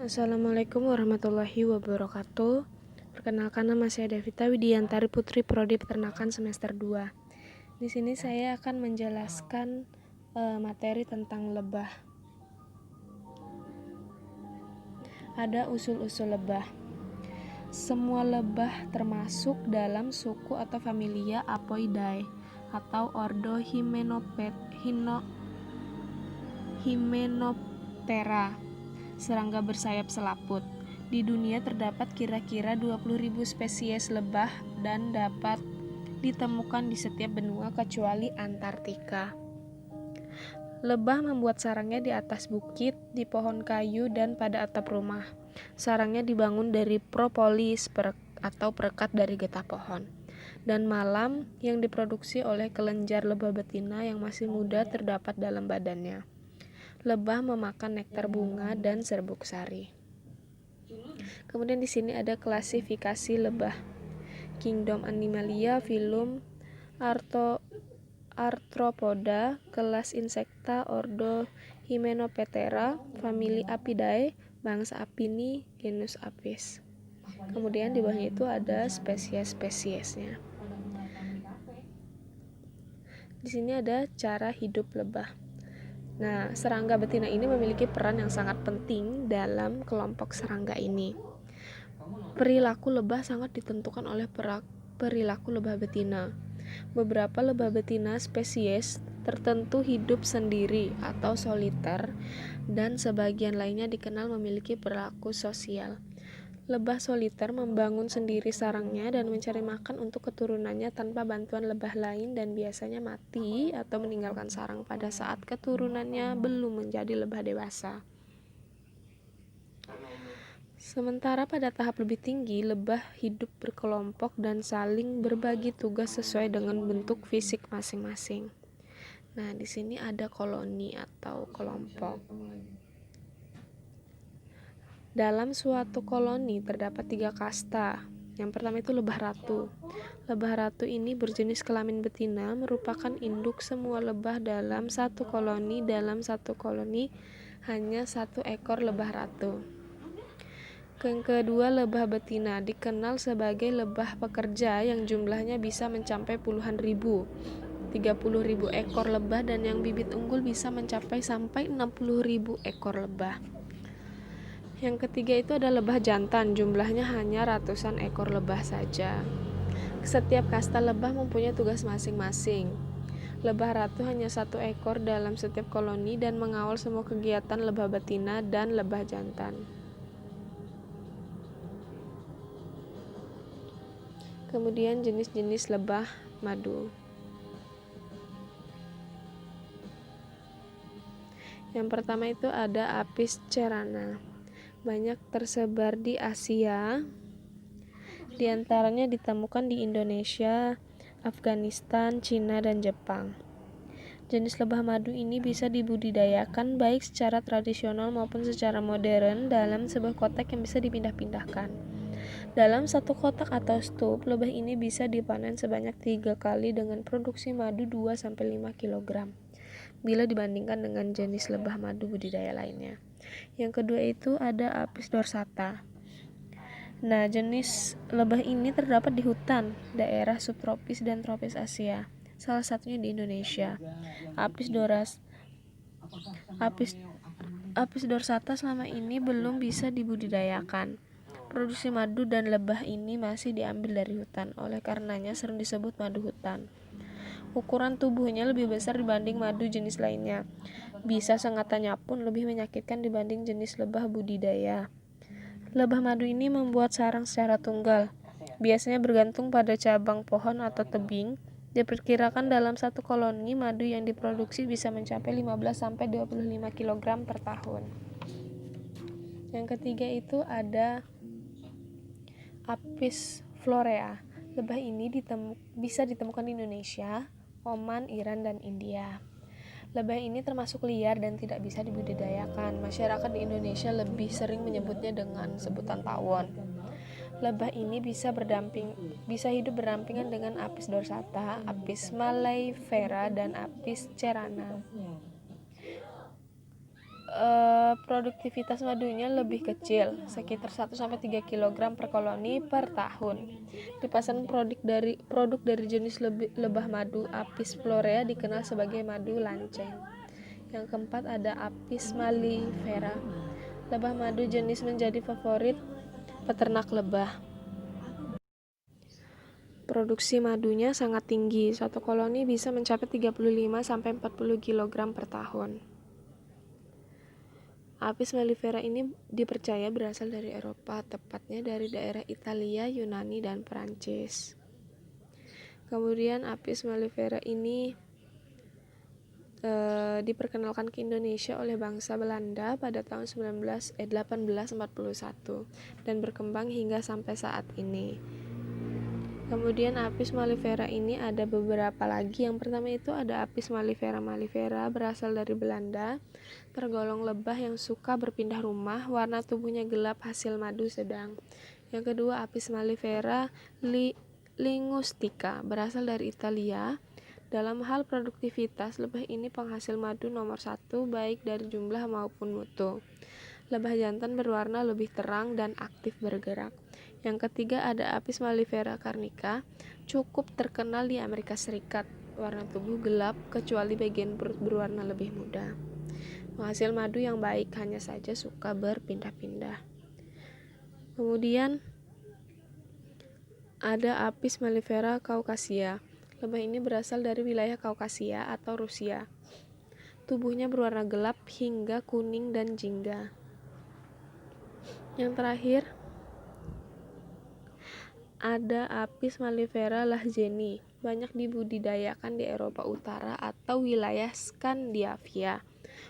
Assalamualaikum warahmatullahi wabarakatuh. Perkenalkan, nama saya Devita Widiantari Putri, Prodi Peternakan semester 2. Di sini saya akan menjelaskan materi tentang lebah. Ada usul-usul lebah. Semua lebah termasuk dalam suku atau familia Apoidae atau ordo Hymenoptera, serangga bersayap selaput. Di dunia terdapat kira-kira 20.000 spesies lebah dan dapat ditemukan di setiap benua kecuali Antartika. Lebah membuat sarangnya di atas bukit, di pohon kayu, dan pada atap rumah. Sarangnya dibangun dari propolis atau perekat dari getah pohon. Dan malam yang diproduksi oleh kelenjar lebah betina yang masih muda terdapat dalam badannya. Lebah memakan nektar bunga dan serbuk sari. Kemudian di sini ada klasifikasi lebah. Kingdom Animalia, filum Arthropoda, kelas Insecta, ordo Hymenoptera, famili Apidae, bangsa Apini, genus Apis. Kemudian di bawahnya itu ada spesies-spesiesnya. Di sini ada cara hidup lebah. Nah, serangga betina ini memiliki peran yang sangat penting dalam kelompok serangga ini. Perilaku lebah sangat ditentukan oleh perilaku lebah betina. Beberapa lebah betina spesies tertentu hidup sendiri atau soliter, dan sebagian lainnya dikenal memiliki perilaku sosial. Lebah soliter membangun sendiri sarangnya dan mencari makan untuk keturunannya tanpa bantuan lebah lain, dan biasanya mati atau meninggalkan sarang pada saat keturunannya belum menjadi lebah dewasa. Sementara pada tahap lebih tinggi, lebah hidup berkelompok dan saling berbagi tugas sesuai dengan bentuk fisik masing-masing. Nah, di sini ada koloni atau kelompok. Dalam suatu koloni terdapat 3 kasta. Yang pertama itu lebah ratu. Lebah ratu ini berjenis kelamin betina, merupakan induk semua lebah dalam satu koloni. Dalam satu koloni hanya 1 ekor lebah ratu. Yang kedua, lebah betina, dikenal sebagai lebah pekerja yang jumlahnya bisa mencapai puluhan ribu, 30.000 ekor lebah, dan yang bibit unggul bisa mencapai sampai 60.000 ekor lebah. Yang ketiga itu ada lebah jantan, jumlahnya hanya ratusan ekor lebah saja. Setiap kasta lebah mempunyai tugas masing-masing. Lebah ratu hanya 1 ekor dalam setiap koloni dan mengawal semua kegiatan lebah betina dan lebah jantan. Kemudian jenis-jenis lebah madu. Yang pertama itu ada Apis cerana. Banyak tersebar di Asia. Di antaranya ditemukan di Indonesia, Afghanistan, Cina, dan Jepang. Jenis lebah madu ini bisa dibudidayakan baik secara tradisional maupun secara modern dalam sebuah kotak yang bisa dipindah-pindahkan. Dalam satu kotak atau stup, lebah ini bisa dipanen sebanyak 3 kali dengan produksi madu 2-5 kg bila dibandingkan dengan jenis lebah madu budidaya lainnya. Yang kedua itu ada Apis dorsata. Nah, jenis lebah ini terdapat di hutan, daerah subtropis dan tropis Asia, salah satunya di Indonesia. Apis dorsata selama ini belum bisa dibudidayakan. Produksi madu dan lebah ini masih diambil dari hutan, oleh karenanya sering disebut madu hutan. Ukuran tubuhnya lebih besar dibanding madu jenis lainnya. Bisa sengatannya pun lebih menyakitkan dibanding jenis lebah budidaya. Lebah madu ini membuat sarang secara tunggal, biasanya bergantung pada cabang pohon atau tebing. Diperkirakan dalam satu koloni madu yang diproduksi bisa mencapai 15-25 kg per tahun. Yang ketiga itu ada Apis florea. Lebah ini bisa ditemukan di Indonesia, Oman, Iran, dan India. Lebah ini termasuk liar dan tidak bisa dibudidayakan. Masyarakat di Indonesia lebih sering menyebutnya dengan sebutan tawon. Lebah ini bisa hidup berdampingan dengan Apis dorsata, Apis mellifera, dan Apis cerana. produktivitas madunya lebih kecil, sekitar 1-3 kg per koloni per tahun. Di pasaran produk dari jenis lebah madu Apis florea dikenal sebagai madu lanceng. Yang keempat ada Apis mellifera. Lebah madu jenis menjadi favorit peternak lebah. Produksi madunya sangat tinggi, satu koloni bisa mencapai 35-40 kg per tahun. Apis mellifera ini dipercaya berasal dari Eropa, tepatnya dari daerah Italia, Yunani, dan Perancis. Kemudian Apis mellifera ini diperkenalkan ke Indonesia oleh bangsa Belanda pada tahun 1841 dan berkembang hingga sampai saat ini. Kemudian Apis mellifera ini ada beberapa lagi. Yang pertama itu ada Apis mellifera berasal dari Belanda, tergolong lebah yang suka berpindah rumah, warna tubuhnya gelap, hasil madu sedang. Yang kedua Apis mellifera linguistica berasal dari Italia. Dalam hal produktivitas, lebah ini penghasil madu nomor 1 baik dari jumlah maupun mutu. Lebah jantan berwarna lebih terang dan aktif bergerak. Yang ketiga ada Apis mellifera carnica, cukup terkenal di Amerika Serikat. Warna tubuh gelap kecuali bagian perut berwarna lebih muda. Penghasil madu yang baik, hanya saja suka berpindah-pindah. Kemudian ada Apis mellifera caucasia. Lebah ini berasal dari wilayah Kaukasia atau Rusia. Tubuhnya berwarna gelap hingga kuning dan jingga. Yang terakhir ada Apis mellifera lahjeni, banyak dibudidayakan di Eropa Utara atau wilayah Skandinavia.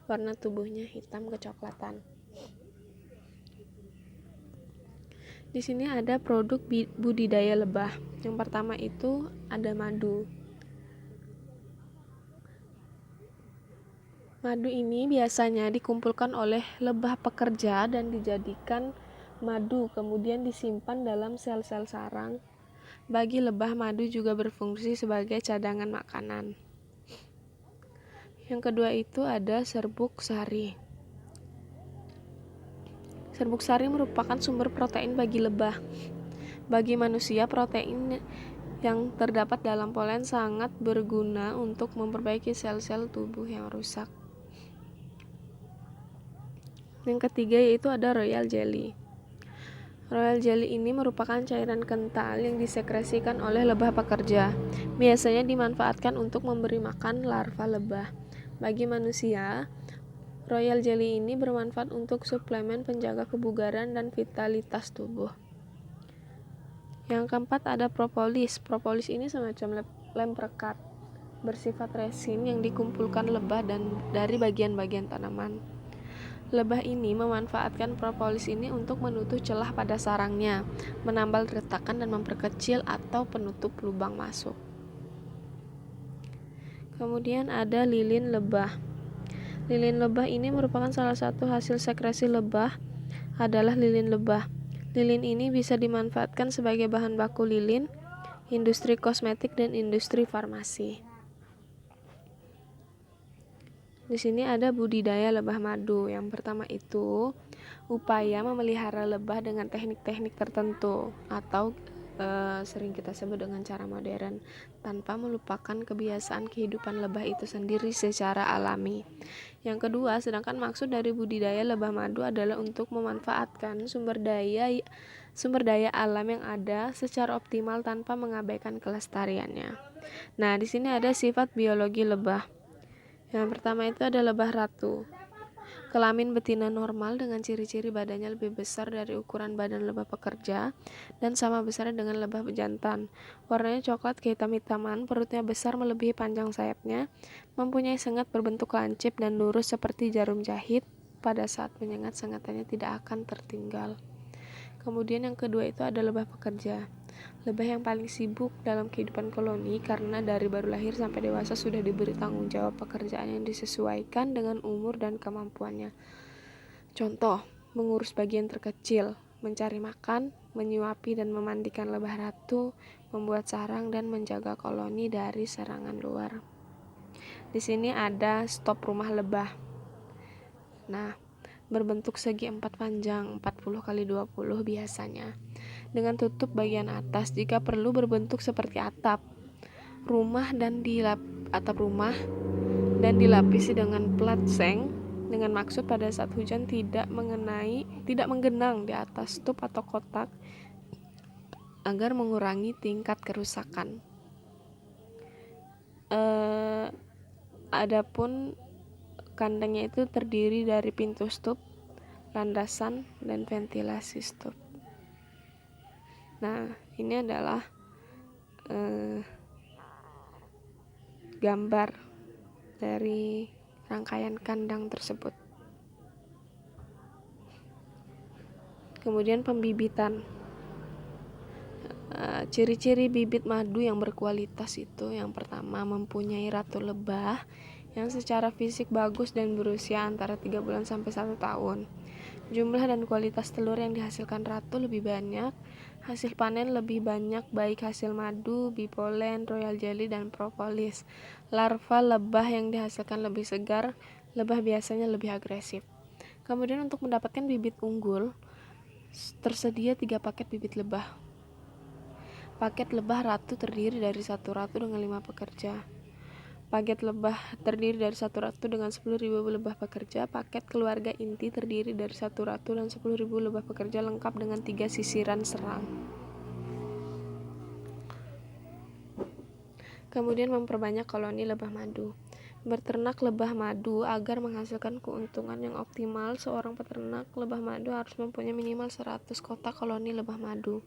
Warna tubuhnya hitam kecoklatan. Di sini ada produk budidaya lebah. Yang pertama itu ada madu. Madu ini biasanya dikumpulkan oleh lebah pekerja dan dijadikan madu, kemudian disimpan dalam sel-sel sarang. Bagi lebah, madu juga berfungsi sebagai cadangan makanan. Yang kedua itu ada serbuk sari. Serbuk sari merupakan sumber protein bagi lebah. Bagi manusia, protein yang terdapat dalam polen sangat berguna untuk memperbaiki sel-sel tubuh yang rusak. Yang ketiga yaitu ada royal jelly. Royal jelly ini merupakan cairan kental yang disekresikan oleh lebah pekerja. Biasanya dimanfaatkan untuk memberi makan larva lebah. Bagi manusia, royal jelly ini bermanfaat untuk suplemen penjaga kebugaran dan vitalitas tubuh. Yang keempat ada propolis. Propolis ini semacam lem perekat bersifat resin yang dikumpulkan lebah dan dari bagian-bagian tanaman. Lebah ini memanfaatkan propolis ini untuk menutup celah pada sarangnya, menambal retakan dan memperkecil atau penutup lubang masuk. Kemudian ada lilin lebah. Lilin lebah ini merupakan salah satu hasil sekresi lebah adalah lilin lebah. Lilin ini bisa dimanfaatkan sebagai bahan baku lilin, industri kosmetik dan industri farmasi. Di sini ada budidaya lebah madu. Yang pertama itu upaya memelihara lebah dengan teknik-teknik tertentu atau sering kita sebut dengan cara modern, tanpa melupakan kebiasaan kehidupan lebah itu sendiri secara alami. Yang kedua, sedangkan maksud dari budidaya lebah madu adalah untuk memanfaatkan sumber daya alam yang ada secara optimal tanpa mengabaikan kelestariannya. Nah, di sini ada sifat biologi lebah. Yang pertama itu ada lebah ratu. Kelamin betina normal dengan ciri-ciri badannya lebih besar dari ukuran badan lebah pekerja dan sama besar dengan lebah jantan. Warnanya coklat kehitam-hitaman, perutnya besar melebihi panjang sayapnya, mempunyai sengat berbentuk lancip dan lurus seperti jarum jahit. Pada saat menyengat, sengatannya tidak akan tertinggal. Kemudian yang kedua itu ada lebah pekerja. Lebah yang paling sibuk dalam kehidupan koloni karena dari baru lahir sampai dewasa sudah diberi tanggung jawab pekerjaan yang disesuaikan dengan umur dan kemampuannya. Contoh, mengurus bagian terkecil, mencari makan, menyuapi dan memandikan lebah ratu, membuat sarang dan menjaga koloni dari serangan luar. Di sini ada stop rumah lebah. Nah, berbentuk segi 4 panjang 40 kali 20 biasanya, dengan tutup bagian atas, jika perlu berbentuk seperti atap rumah dan dilapisi dengan plat seng, dengan maksud pada saat hujan tidak menggenang di atas stup atau kotak agar mengurangi tingkat kerusakan. Adapun kandangnya itu terdiri dari pintu stup, landasan, dan ventilasi stup. Nah, ini adalah gambar dari rangkaian kandang tersebut. Kemudian pembibitan. Ciri-ciri bibit madu yang berkualitas itu, yang pertama, mempunyai ratu lebah yang secara fisik bagus dan berusia antara 3 bulan sampai 1 tahun. Jumlah dan kualitas telur yang dihasilkan ratu lebih banyak, hasil panen lebih banyak baik hasil madu, bipolen, royal jelly, dan propolis. Larva lebah yang dihasilkan lebih segar, lebah biasanya lebih agresif. Kemudian untuk mendapatkan bibit unggul, tersedia 3 paket bibit lebah. Paket lebah ratu terdiri dari 1 ratu dengan 5 pekerja. Paket lebah terdiri dari 1 ratu dengan 10.000 lebah pekerja. Paket keluarga inti terdiri dari 1 ratu dan 10.000 lebah pekerja lengkap dengan 3 sisiran serang. Kemudian memperbanyak koloni lebah madu. Berternak lebah madu agar menghasilkan keuntungan yang optimal, seorang peternak lebah madu harus mempunyai minimal 100 kotak koloni lebah madu.